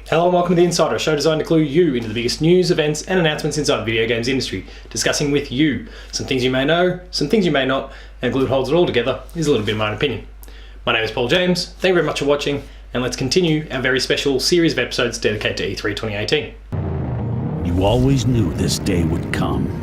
Hello and welcome to The Insider, a show designed to clue you into the biggest news, events and announcements inside the video games industry, discussing with you some things you may know, some things you may not, and glue holds it all together is a little bit of my own opinion. My name is Paul James, thank you very much for watching, and let's continue our very special series of episodes dedicated to E3 2018. You always knew this day would come.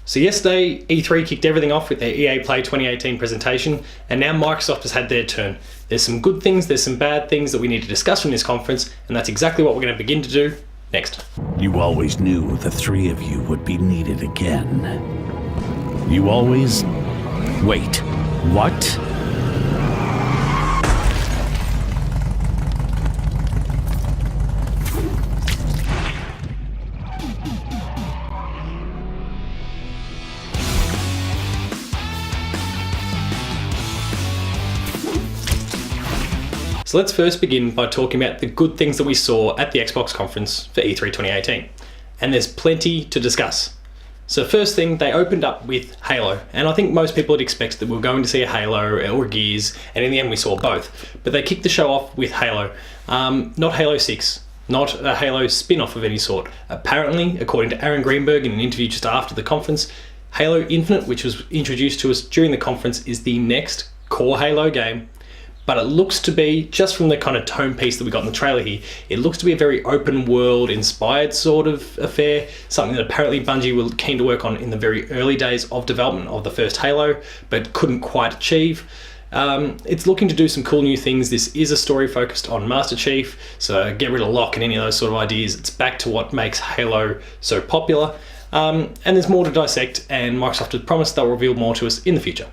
So yesterday, E3 kicked everything off with their EA Play 2018 presentation, and now Microsoft has had their turn. There's some good things, there's some bad things that we need to discuss from this conference, and that's exactly what we're going to begin to do next. You always knew the three of you would be needed again. You always... Wait, what? So let's first begin by talking about the good things that we saw at the Xbox conference for E3 2018. And there's plenty to discuss. So first thing, they opened up with Halo. And I think most people had expected that we were going to see a Halo or Gears, and in the end we saw both. But they kicked the show off with Halo. Not Halo 6, not a Halo spin-off of any sort. Apparently, according to Aaron Greenberg in an interview just after the conference, Halo Infinite, which was introduced to us during the conference, is the next core Halo game. But it looks to be, just from the kind of tone piece that we got in the trailer here, it looks to be a very open world inspired sort of affair, something that apparently Bungie were keen to work on in the very early days of development of the first Halo, but couldn't quite achieve. It's looking to do some cool new things. This is a story focused on Master Chief, so get rid of Locke and any of those sort of ideas. It's back to what makes Halo so popular. And there's more to dissect, and Microsoft has promised they'll reveal more to us in the future.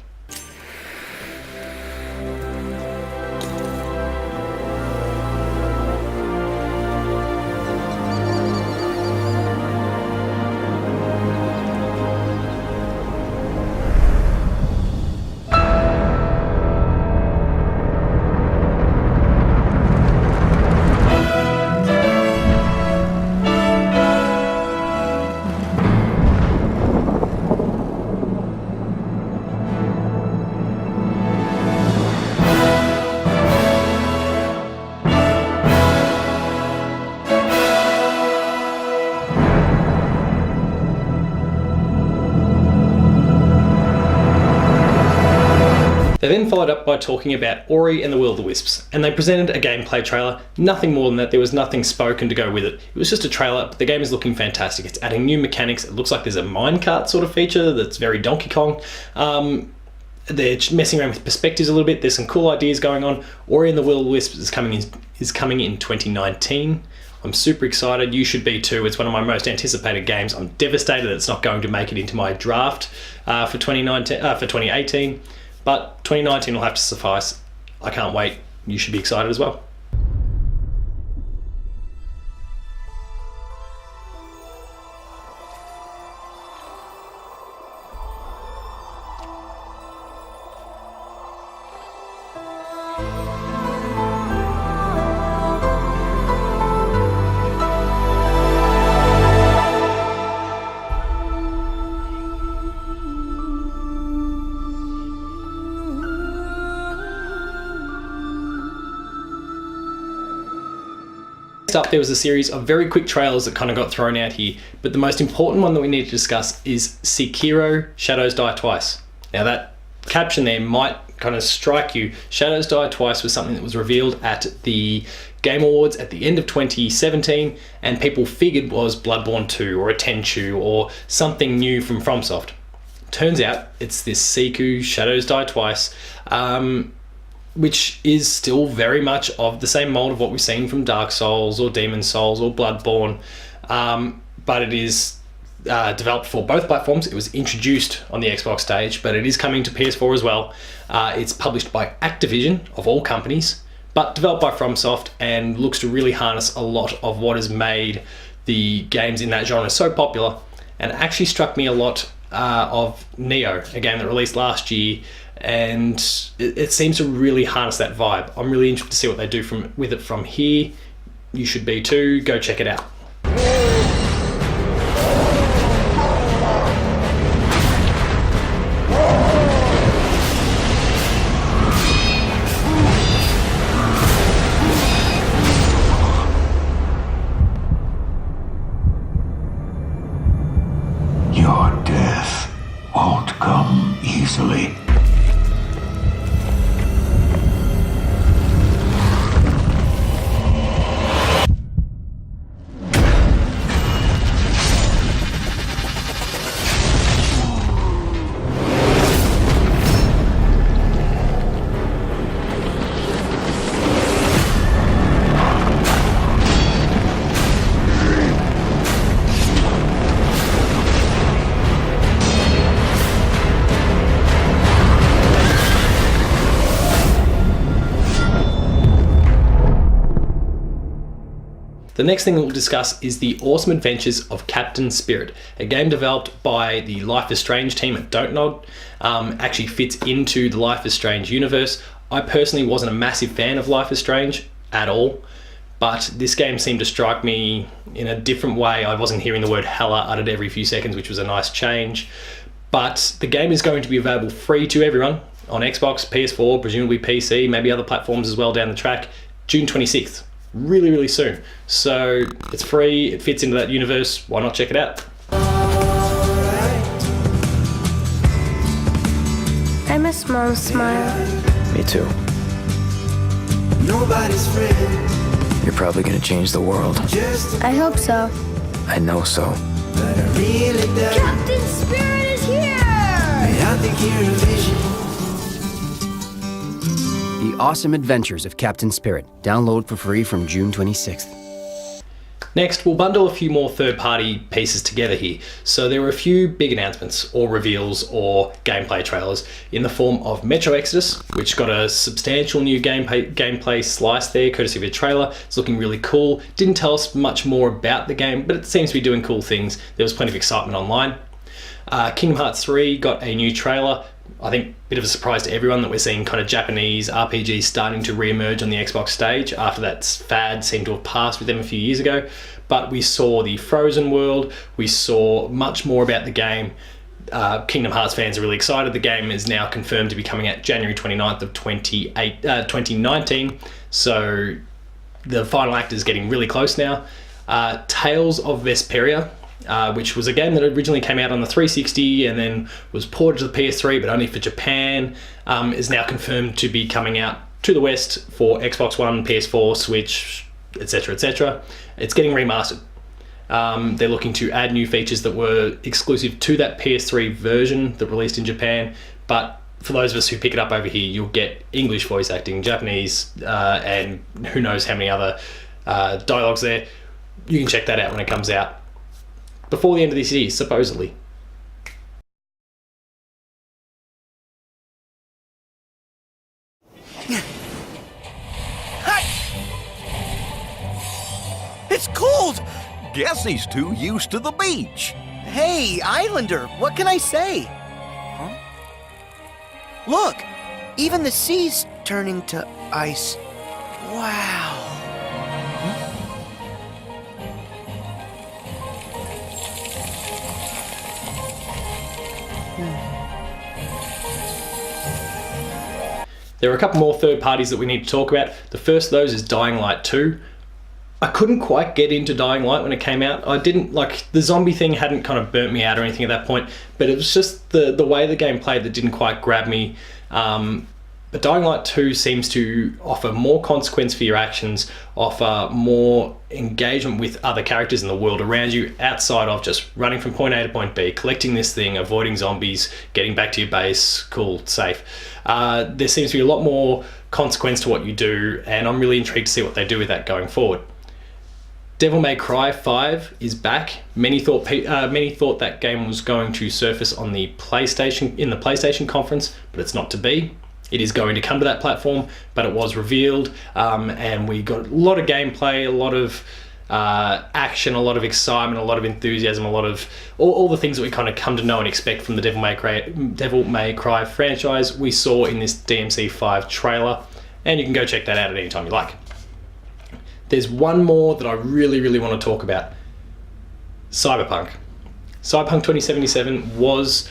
They then followed up by talking about Ori and the Will of the Wisps, and they presented a gameplay trailer. Nothing more than that, there was nothing spoken to go with it. It was just a trailer, but the game is looking fantastic. It's adding new mechanics. It looks like there's a minecart sort of feature that's very Donkey Kong. They're messing around with perspectives a little bit. There's some cool ideas going on. Ori and the Will of the Wisps is coming in 2019. I'm super excited. You should be too. It's one of my most anticipated games. I'm devastated that it's not going to make it into my draft for 2018. But 2019 will have to suffice. I can't wait. You should be excited as well. Next up, there was a series of very quick trailers that kind of got thrown out here, but the most important one that we need to discuss is Sekiro: Shadows Die Twice. Now that caption there might kind of strike you. Shadows Die Twice was something that was revealed at the Game Awards at the end of 2017, and people figured was Bloodborne 2 or a Tenchu or something new from FromSoft. Turns out it's this Sekiro: Shadows Die Twice, which is still very much of the same mold of what we've seen from Dark Souls or Demon's Souls or Bloodborne, but it is developed for both platforms. It was introduced on the Xbox stage, but it is coming to PS4 as well. It's published by Activision, of all companies, but developed by FromSoft, and looks to really harness a lot of what has made the games in that genre so popular, and actually struck me a lot of Nioh, a game that released last year, and it seems to really harness that vibe. I'm really interested to see what they do with it from here. You should be too. Go check it out. easily. The next thing we'll discuss is the awesome adventures of Captain Spirit, a game developed by the Life is Strange team at Dontnod. Actually fits into the Life is Strange universe. I personally wasn't a massive fan of Life is Strange at all, but this game seemed to strike me in a different way. I wasn't hearing the word hella uttered every few seconds, which was a nice change. But the game is going to be available free to everyone on Xbox, PS4, presumably PC, maybe other platforms as well down the track, June 26th. Really soon. So it's free, it fits into that universe, why not check it out? I miss Mom's smile. Me too. Nobody's friend. You're probably gonna change the world. I hope so. I know so. But I really doubt. Captain Spirit is here! I think you're a vision. The Awesome Adventures of Captain Spirit. Download for free from June 26th. Next, we'll bundle a few more third-party pieces together here. So there were a few big announcements or reveals or gameplay trailers in the form of Metro Exodus, which got a substantial new gameplay slice there, courtesy of a trailer. It's looking really cool. Didn't tell us much more about the game, but it seems to be doing cool things. There was plenty of excitement online. Kingdom Hearts 3 got a new trailer. I think a bit of a surprise to everyone that we're seeing kind of Japanese RPGs starting to re-emerge on the Xbox stage after that fad seemed to have passed with them a few years ago. But we saw the Frozen world, we saw much more about the game. Kingdom Hearts fans are really excited. The game is now confirmed to be coming out January 29th of 2019. So the final act is getting really close now. Tales of Vesperia, which was a game that originally came out on the 360 and then was ported to the PS3 but only for Japan, is now confirmed to be coming out to the West for Xbox One, PS4, Switch, etc. It's getting remastered. They're looking to add new features that were exclusive to that PS3 version that released in Japan, but for those of us who pick it up over here, you'll get English voice acting, Japanese, and who knows how many other dialogues there. You can check that out when it comes out before the end of this year, supposedly. It's cold! Guess he's too used to the beach. Hey, Islander, what can I say? Huh? Look, even the sea's turning to ice. Wow. There are a couple more third parties that we need to talk about. The first of those is Dying Light 2. I couldn't quite get into Dying Light when it came out. I didn't, like, the zombie thing hadn't kind of burnt me out or anything at that point, but it was just the way the game played that didn't quite grab me. But Dying Light 2 seems to offer more consequence for your actions, offer more engagement with other characters in the world around you, outside of just running from point A to point B, collecting this thing, avoiding zombies, getting back to your base, cool, safe. There seems to be a lot more consequence to what you do, and I'm really intrigued to see what they do with that going forward. Devil May Cry 5 is back. Many thought that game was going to surface on the PlayStation conference, but it's not to be. It is going to come to that platform, but it was revealed, and we got a lot of gameplay, a lot of action, a lot of excitement, a lot of enthusiasm, a lot of all the things that we kind of come to know and expect from the Devil May Cry franchise we saw in this DMC5 trailer, and you can go check that out at any time you like. There's one more that I really want to talk about. Cyberpunk. Cyberpunk 2077 was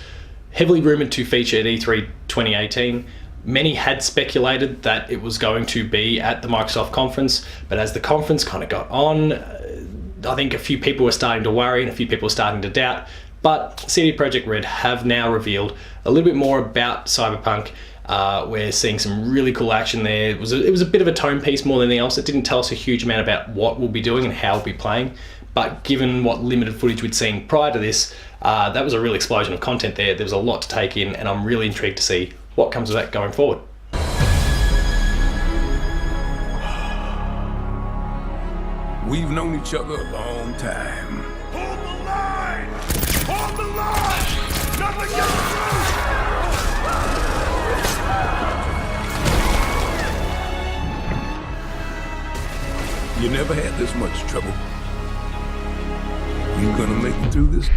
heavily rumoured to feature at E3 2018. Many had speculated that it was going to be at the Microsoft conference, but as the conference kind of got on, I think a few people were starting to worry and a few people were starting to doubt. But CD Projekt Red have now revealed a little bit more about Cyberpunk. We're seeing some really cool action there. It was a bit of a tone piece more than anything else. It didn't tell us a huge amount about what we'll be doing and how we'll be playing. But given what limited footage we'd seen prior to this, that was a real explosion of content there. There was a lot to take in, and I'm really intrigued to see what comes of that going forward. We've known each other a long time. Hold the line! Hold the line! Nothing gets through! You never had this much trouble. You gonna make it through this?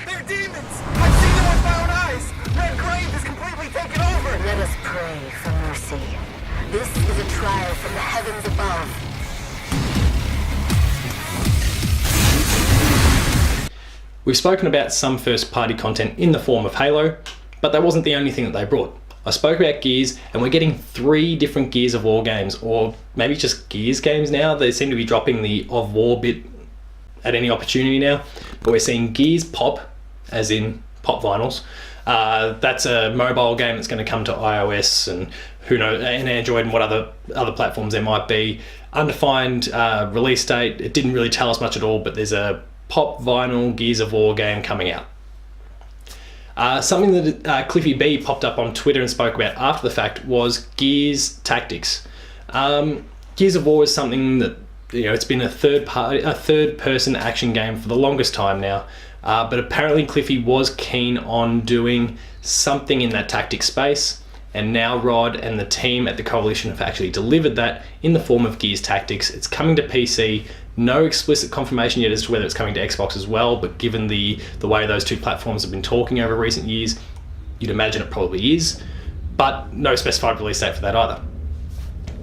They're demons! I've seen them with my own eyes! Red Grave is completely taken over! Let us pray for mercy. This is a trial from the heavens above. We've spoken about some first-party content in the form of Halo, but that wasn't the only thing that they brought. I spoke about Gears, and we're getting 3 different Gears of War games, or maybe just Gears games now. They seem to be dropping the of War bit at any opportunity now. But we're seeing Gears Pop, as in pop vinyls. That's a mobile game that's going to come to iOS and who knows, and Android and what other platforms there might be. Undefined release date. It didn't really tell us much at all, but there's a pop vinyl Gears of War game coming out. Something that Cliffy B popped up on Twitter and spoke about after the fact was Gears Tactics. Gears of War is something that, it's been a third-person action game for the longest time now, but apparently Cliffy was keen on doing something in that tactics space, and now Rod and the team at the Coalition have actually delivered that in the form of Gears Tactics. It's coming to PC. No explicit confirmation yet as to whether it's coming to Xbox as well, but given the way those two platforms have been talking over recent years, you'd imagine it probably is, but no specified release date for that either.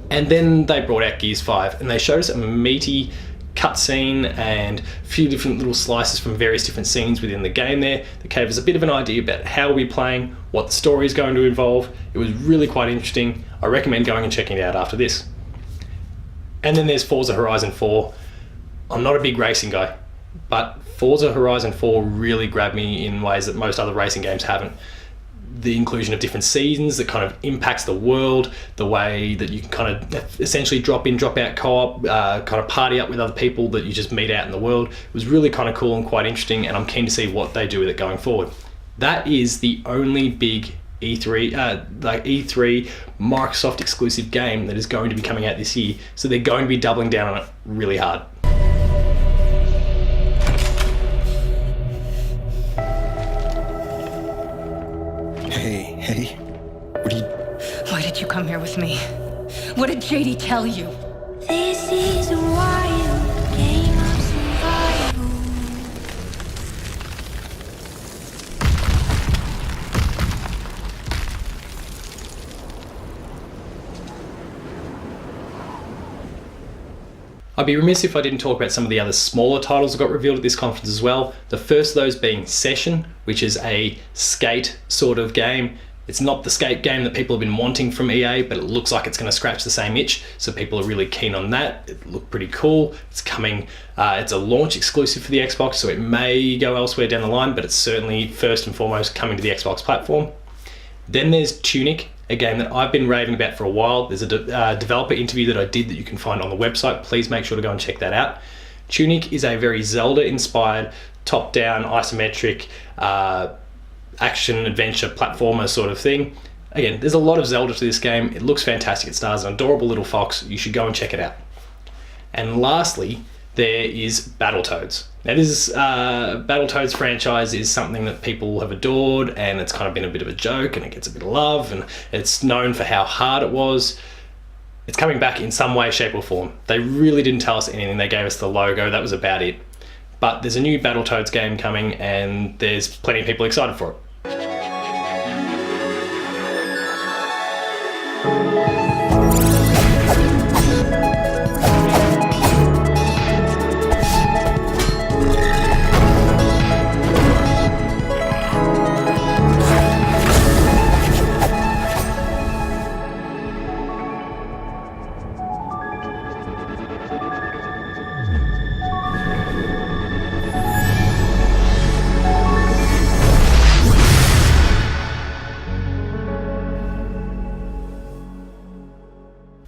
And then they brought out Gears 5, and they showed us a meaty cutscene and a few different little slices from various different scenes within the game there that gave us a bit of an idea about how we'll be playing, what the story is going to involve. It was really quite interesting. I recommend going and checking it out after this. And then there's Forza Horizon 4. I'm not a big racing guy, but Forza Horizon 4 really grabbed me in ways that most other racing games haven't. The inclusion of different seasons that kind of impacts the world, the way that you can kind of essentially drop in, drop out co-op, kind of party up with other people that you just meet out in the world. It was really kind of cool and quite interesting, and I'm keen to see what they do with it going forward. That is the only big E3 Microsoft exclusive game that is going to be coming out this year, so they're going to be doubling down on it really hard. Hey, what are you... Why did you come here with me? What did JD tell you? This is a wild game of survival. I'd be remiss if I didn't talk about some of the other smaller titles that got revealed at this conference as well. The first of those being Session, which is a skate sort of game. It's not the skate game that people have been wanting from EA, but it looks like it's going to scratch the same itch, so people are really keen on that. It looked pretty cool. It's coming, it's a launch exclusive for the Xbox, so it may go elsewhere down the line, but it's certainly first and foremost coming to the Xbox platform. Then there's Tunic, a game that I've been raving about for a while. There's a developer interview that I did that you can find on the website. Please make sure to go and check that out. Tunic is a very Zelda-inspired, top-down, isometric, action-adventure platformer sort of thing. Again, there's a lot of Zelda to this game. It looks fantastic. It stars an adorable little fox. You should go and check it out. And lastly, there is Battletoads. Now this Battletoads franchise is something that people have adored, and it's kind of been a bit of a joke, and it gets a bit of love, and it's known for how hard it was. It's coming back in some way, shape or form. They really didn't tell us anything. They gave us the logo. That was about it. But there's a new Battletoads game coming, and there's plenty of people excited for it.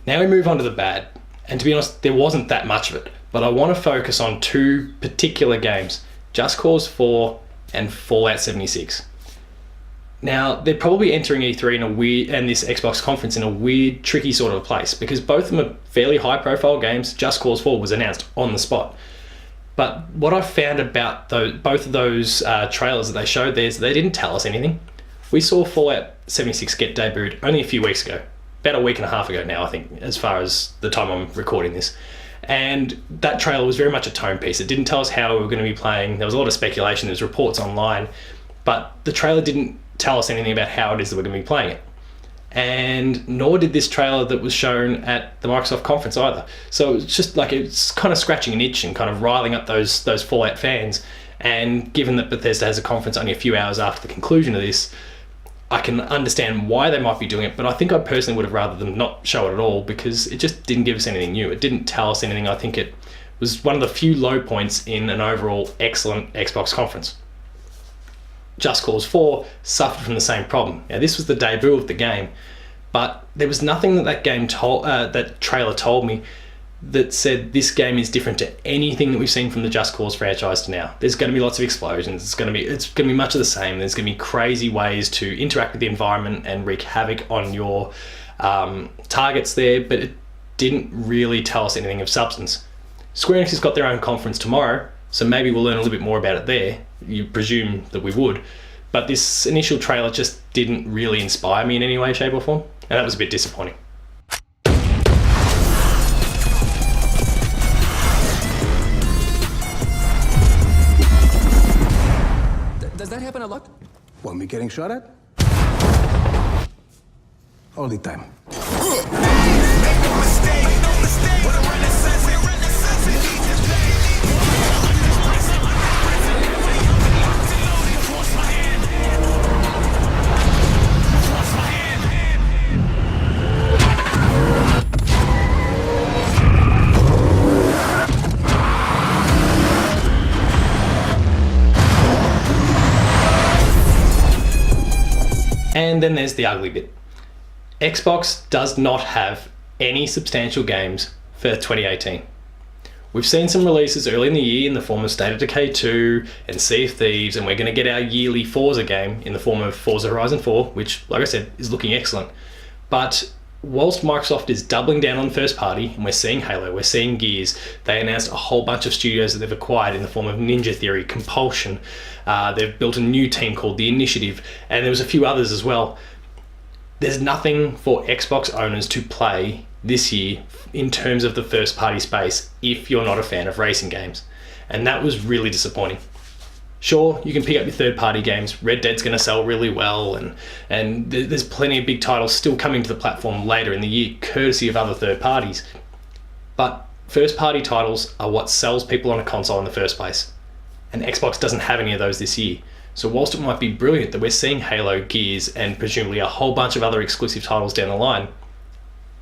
Now we move on to the bad, and to be honest, there wasn't that much of it, but I want to focus on two particular games, Just Cause 4 and Fallout 76. Now, they're probably entering E3 in a weird, and this Xbox conference in a weird, tricky sort of a place, because both of them are fairly high-profile games. Just Cause 4 was announced on the spot. But what I found about both of those trailers that they showed there is they didn't tell us anything. We saw Fallout 76 get debuted only a few weeks ago, about a week and a half ago now, I think, as far as the time I'm recording this. And that trailer was very much a tone piece. It didn't tell us how we were going to be playing. There was a lot of speculation, there was reports online, but the trailer didn't tell us anything about how it is that we're going to be playing it. And nor did this trailer that was shown at the Microsoft conference either. So it's just like, it's kind of scratching an itch and kind of riling up those Fallout fans. And given that Bethesda has a conference only a few hours after the conclusion of this, I can understand why they might be doing it, but I think I personally would have rather them not show it at all, because it just didn't give us anything new. It didn't tell us anything. I think it was one of the few low points in an overall excellent Xbox conference. Just Cause 4 suffered from the same problem. Now, this was the debut of the game, but there was nothing that trailer told me that said this game is different to anything that we've seen from the Just Cause franchise to now. There's going to be lots of explosions. It's going to be much of the same. There's going to be crazy ways to interact with the environment and wreak havoc on your targets there, but it didn't really tell us anything of substance. Square Enix has got their own conference tomorrow, so maybe we'll learn a little bit more about it there. You presume that we would. But this initial trailer just didn't really inspire me in any way, shape or form, and that was a bit disappointing. Does that happen a lot? Want me getting shot at? All the time. And then there's the ugly bit. Xbox does not have any substantial games for 2018. We've seen some releases early in the year in the form of State of Decay 2 and Sea of Thieves, and we're going to get our yearly Forza game in the form of Forza Horizon 4, which, like I said, is looking excellent. But whilst Microsoft is doubling down on first party, and we're seeing Halo, we're seeing Gears, they announced a whole bunch of studios that they've acquired in the form of Ninja Theory, Compulsion, they've built a new team called The Initiative, and there was a few others as well. There's nothing for Xbox owners to play this year in terms of the first party space if you're not a fan of racing games, and that was really disappointing. Sure, you can pick up your third party games. Red Dead's going to sell really well, and there's plenty of big titles still coming to the platform later in the year courtesy of other third parties, but first party titles are what sells people on a console in the first place, and Xbox doesn't have any of those this year. So whilst it might be brilliant that we're seeing Halo, Gears, and presumably a whole bunch of other exclusive titles down the line,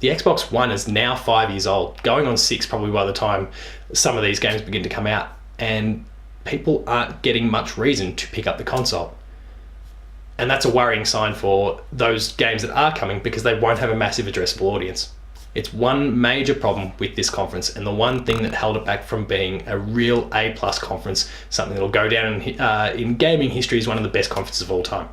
the Xbox One is now 5 years old, going on 6 probably by the time some of these games begin to come out, and people aren't getting much reason to pick up the console. And that's a worrying sign for those games that are coming, because they won't have a massive addressable audience. It's one major problem with this conference, and the one thing that held it back from being a real A+ conference, something that'll go down in gaming history as one of the best conferences of all time.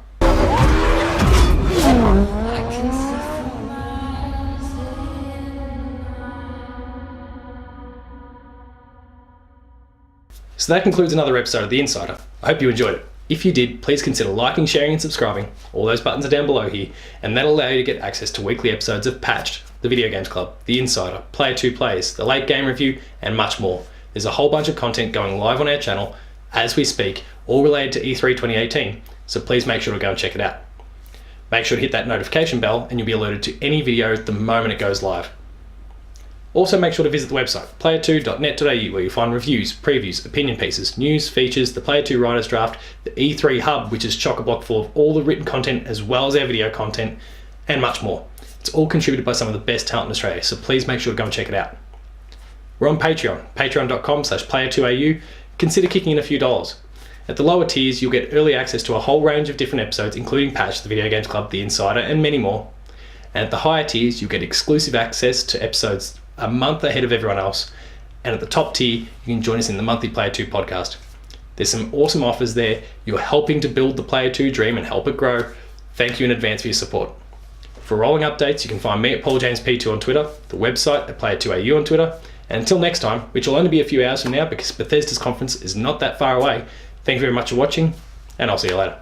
So that concludes another episode of The Insider. I hope you enjoyed it. If you did, please consider liking, sharing and subscribing. All those buttons are down below here, and that'll allow you to get access to weekly episodes of Patched, The Video Games Club, The Insider, Player 2 Plays, The Late Game Review, and much more. There's a whole bunch of content going live on our channel as we speak, all related to E3 2018, so please make sure to go and check it out. Make sure to hit that notification bell and you'll be alerted to any video the moment it goes live. Also make sure to visit the website, player2.net.au, where you'll find reviews, previews, opinion pieces, news, features, the Player 2 Writers Draft, the E3 Hub, which is chock-a-block full of all the written content as well as our video content, and much more. It's all contributed by some of the best talent in Australia, so please make sure to go and check it out. We're on Patreon, patreon.com/player2au. Consider kicking in a few dollars. At the lower tiers, you'll get early access to a whole range of different episodes, including Patch, The Video Games Club, The Insider, and many more. And at the higher tiers, you'll get exclusive access to episodes a month ahead of everyone else. And at the top tier, you can join us in the monthly Player 2 podcast. There's some awesome offers there. You're helping to build the Player 2 dream and help it grow. Thank you in advance for your support. For rolling updates, you can find me at PaulJamesP2 on Twitter, the website at Player2AU on Twitter. And until next time, which will only be a few hours from now because Bethesda's conference is not that far away, thank you very much for watching, and I'll see you later.